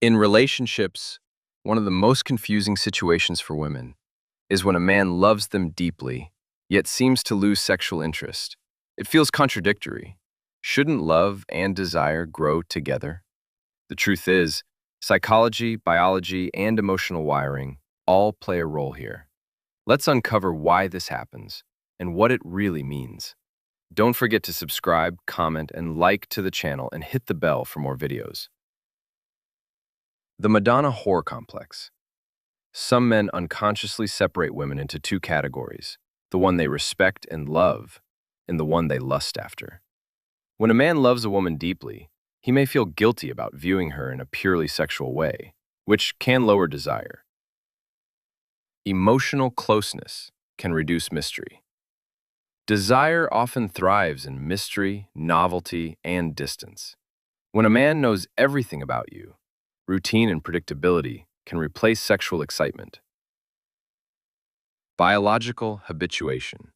In relationships, one of the most confusing situations for women is when a man loves them deeply, yet seems to lose sexual interest. It feels contradictory. Shouldn't love and desire grow together? The truth is, psychology, biology, and emotional wiring all play a role here. Let's uncover why this happens and what it really means. Don't forget to subscribe, comment, and like to the channel and hit the bell for more videos. The Madonna-Whore complex. Some men unconsciously separate women into two categories, the one they respect and love, and the one they lust after. When a man loves a woman deeply, he may feel guilty about viewing her in a purely sexual way, which can lower desire. Emotional closeness can reduce mystery. Desire often thrives in mystery, novelty, and distance. When a man knows everything about you, routine and predictability can replace sexual excitement. Biological habituation.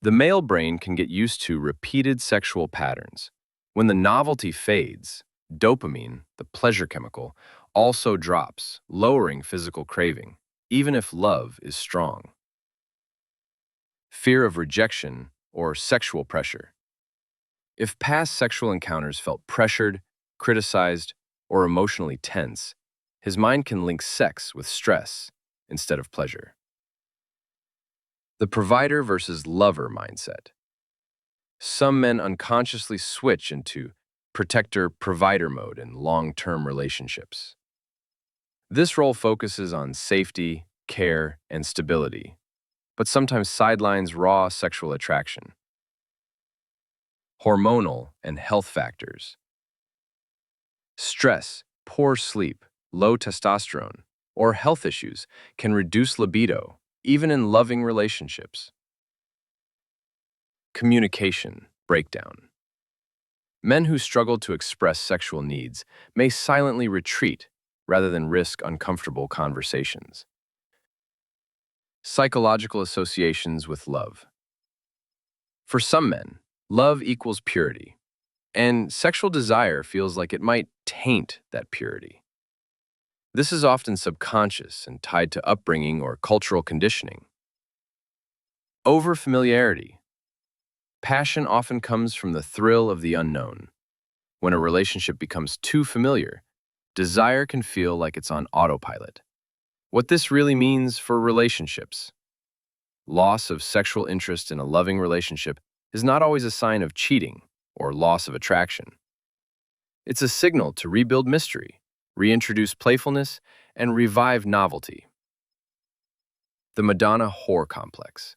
The male brain can get used to repeated sexual patterns. When the novelty fades, dopamine, the pleasure chemical, also drops, lowering physical craving, even if love is strong. Fear of rejection or sexual pressure. If past sexual encounters felt pressured, criticized, or emotionally tense, his mind can link sex with stress instead of pleasure. The provider versus lover mindset. Some men unconsciously switch into protector-provider mode in long-term relationships. This role focuses on safety, care, and stability, but sometimes sidelines raw sexual attraction. Hormonal and health factors. Stress, poor sleep, low testosterone, or health issues can reduce libido, even in loving relationships. Communication breakdown. Men who struggle to express sexual needs may silently retreat rather than risk uncomfortable conversations. Psychological associations with love. For some men, love equals purity, and sexual desire feels like it might taint that purity. This is often subconscious and tied to upbringing or cultural conditioning. Overfamiliarity. Passion often comes from the thrill of the unknown. When a relationship becomes too familiar, desire can feel like it's on autopilot. What this really means for relationships. Loss of sexual interest in a loving relationship is not always a sign of cheating or loss of attraction. It's a signal to rebuild mystery, reintroduce playfulness, and revive novelty. The Madonna-Whore complex.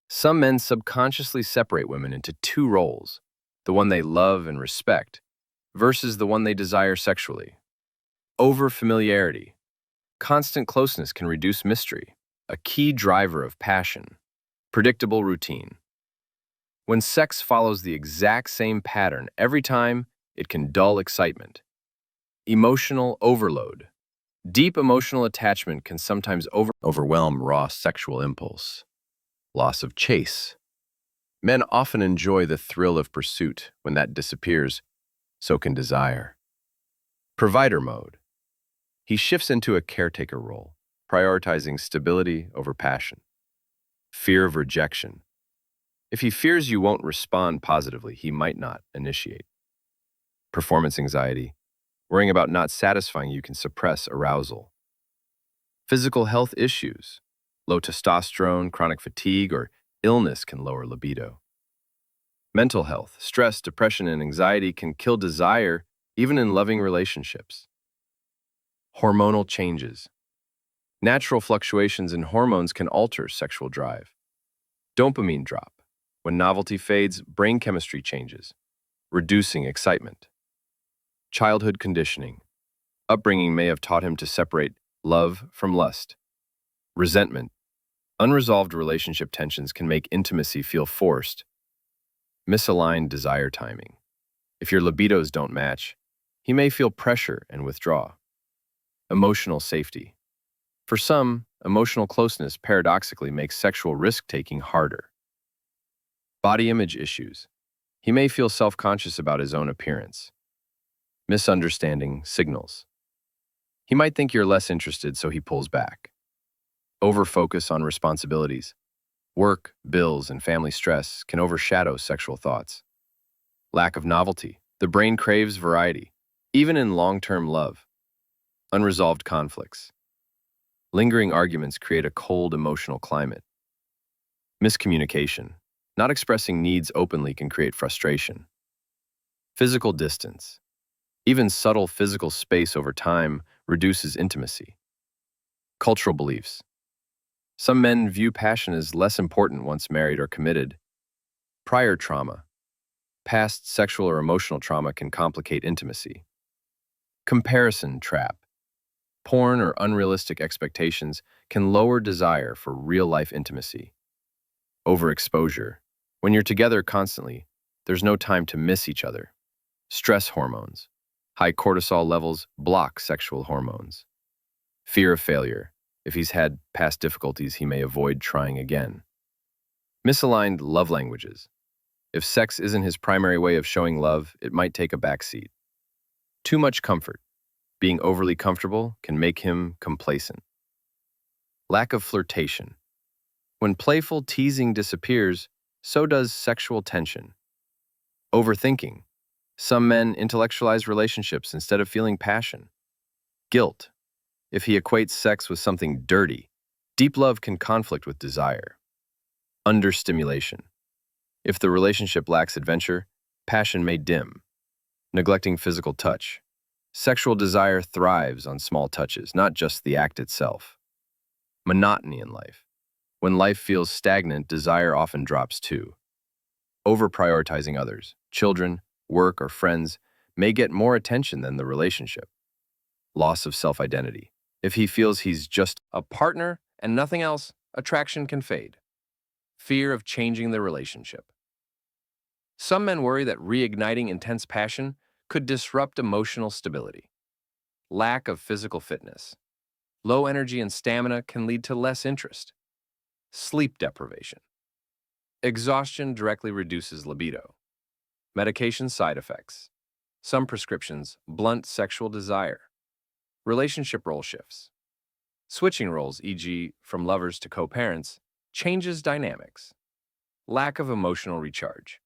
Some men subconsciously separate women into two roles, the one they love and respect versus the one they desire sexually. Overfamiliarity. Constant closeness can reduce mystery, a key driver of passion. Predictable routine. When sex follows the exact same pattern every time, it can dull excitement. Emotional overload. Deep emotional attachment can sometimes overwhelm raw sexual impulse. Loss of chase. Men often enjoy the thrill of pursuit. When that disappears, so can desire. Provider mode. He shifts into a caretaker role, prioritizing stability over passion. Fear of rejection. If he fears you won't respond positively, he might not initiate. Performance anxiety. Worrying about not satisfying you can suppress arousal. Physical health issues. Low testosterone, chronic fatigue, or illness can lower libido. Mental health. Stress, depression, and anxiety can kill desire even in loving relationships. Hormonal changes. Natural fluctuations in hormones can alter sexual drive. Dopamine drop. When novelty fades, brain chemistry changes, reducing excitement. Childhood conditioning. Upbringing may have taught him to separate love from lust. Resentment. Unresolved relationship tensions can make intimacy feel forced. Misaligned desire timing. If your libidos don't match, he may feel pressure and withdraw. Emotional safety. For some, emotional closeness paradoxically makes sexual risk-taking harder. Body image issues. He may feel self-conscious about his own appearance. Misunderstanding signals. He might think you're less interested, so he pulls back. Overfocus on responsibilities. Work, bills, and family stress can overshadow sexual thoughts. Lack of novelty. The brain craves variety, even in long-term love. Unresolved conflicts. Lingering arguments create a cold emotional climate. Miscommunication. Not expressing needs openly can create frustration. Physical distance. Even subtle physical space over time reduces intimacy. Cultural beliefs. Some men view passion as less important once married or committed. Prior trauma. Past sexual or emotional trauma can complicate intimacy. Comparison trap. Porn or unrealistic expectations can lower desire for real-life intimacy. Overexposure. When you're together constantly, there's no time to miss each other. Stress hormones. High cortisol levels block sexual hormones. Fear of failure. If he's had past difficulties, he may avoid trying again. Misaligned love languages. If sex isn't his primary way of showing love, it might take a backseat. Too much comfort. Being overly comfortable can make him complacent. Lack of flirtation. When playful teasing disappears, so does sexual tension. Overthinking. Some men intellectualize relationships instead of feeling passion. Guilt. If he equates sex with something dirty, deep love can conflict with desire. Understimulation. If the relationship lacks adventure, passion may dim. Neglecting physical touch. Sexual desire thrives on small touches, not just the act itself. Monotony in life. When life feels stagnant, desire often drops too. Over-prioritizing others, children, work, or friends, may get more attention than the relationship. Loss of self-identity. If he feels he's just a partner and nothing else, attraction can fade. Fear of changing the relationship. Some men worry that reigniting intense passion could disrupt emotional stability. Lack of physical fitness. Low energy and stamina can lead to less interest. Sleep deprivation. Exhaustion directly reduces libido. Medication side effects. Some prescriptions blunt sexual desire. Relationship role shifts. Switching roles, e.g., from lovers to co-parents, changes dynamics. Lack of emotional recharge.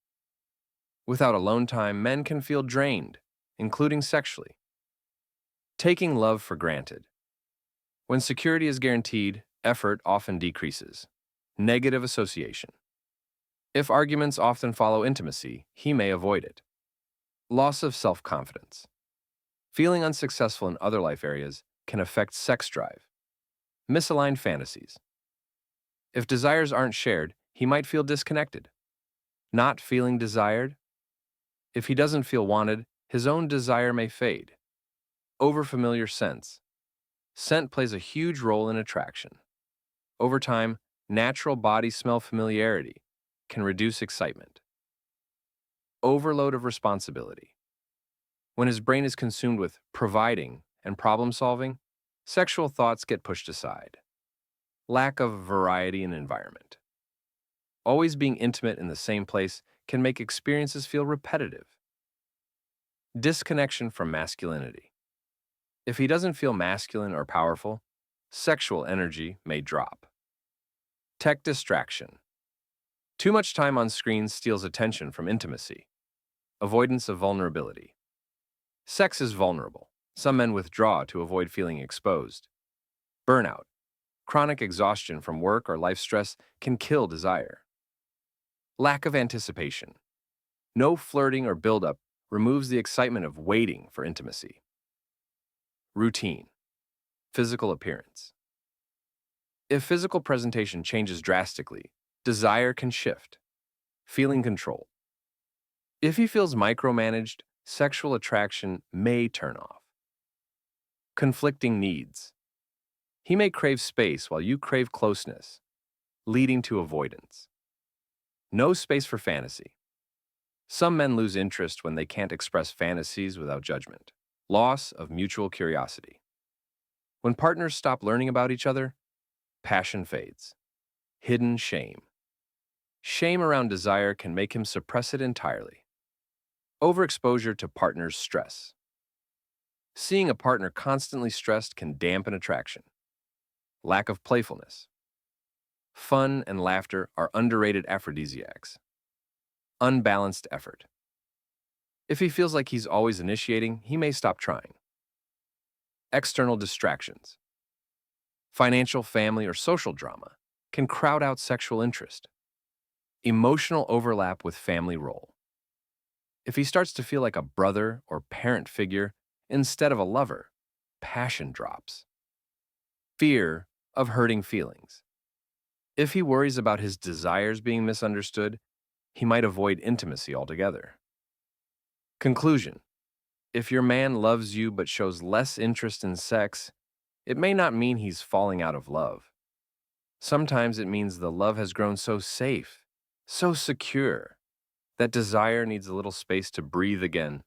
Without alone time, men can feel drained, including sexually. Taking love for granted. When security is guaranteed, effort often decreases. Negative association. If arguments often follow intimacy, he may avoid it. Loss of self-confidence. Feeling unsuccessful in other life areas can affect sex drive. Misaligned fantasies. If desires aren't shared, he might feel disconnected. Not feeling desired. If he doesn't feel wanted, his own desire may fade. Overfamiliar scents. Scent plays a huge role in attraction. Over time, natural body smell familiarity can reduce excitement. Overload of responsibility. When his brain is consumed with providing and problem solving, sexual thoughts get pushed aside. Lack of variety in environment. Always being intimate in the same place can make experiences feel repetitive. Disconnection from masculinity. If he doesn't feel masculine or powerful, sexual energy may drop. Tech distraction. Too much time on screens steals attention from intimacy. Avoidance of vulnerability. Sex is vulnerable. Some men withdraw to avoid feeling exposed. Burnout. Chronic exhaustion from work or life stress can kill desire. Lack of anticipation. No flirting or buildup removes the excitement of waiting for intimacy. Routine. Physical appearance. If physical presentation changes drastically, desire can shift. Feeling control. If he feels micromanaged, sexual attraction may turn off. Conflicting needs. He may crave space while you crave closeness, leading to avoidance. No space for fantasy. Some men lose interest when they can't express fantasies without judgment. Loss of mutual curiosity. When partners stop learning about each other, passion fades. Hidden shame. Shame around desire can make him suppress it entirely. Overexposure to partner's stress. Seeing a partner constantly stressed can dampen attraction. Lack of playfulness. Fun and laughter are underrated aphrodisiacs. Unbalanced effort. If he feels like he's always initiating, he may stop trying. External distractions. Financial, family, or social drama can crowd out sexual interest. Emotional overlap with family role. If he starts to feel like a brother or parent figure instead of a lover, passion drops. Fear of hurting feelings. If he worries about his desires being misunderstood, he might avoid intimacy altogether. Conclusion. If your man loves you but shows less interest in sex, it may not mean he's falling out of love. Sometimes it means the love has grown so safe, so secure, that desire needs a little space to breathe again.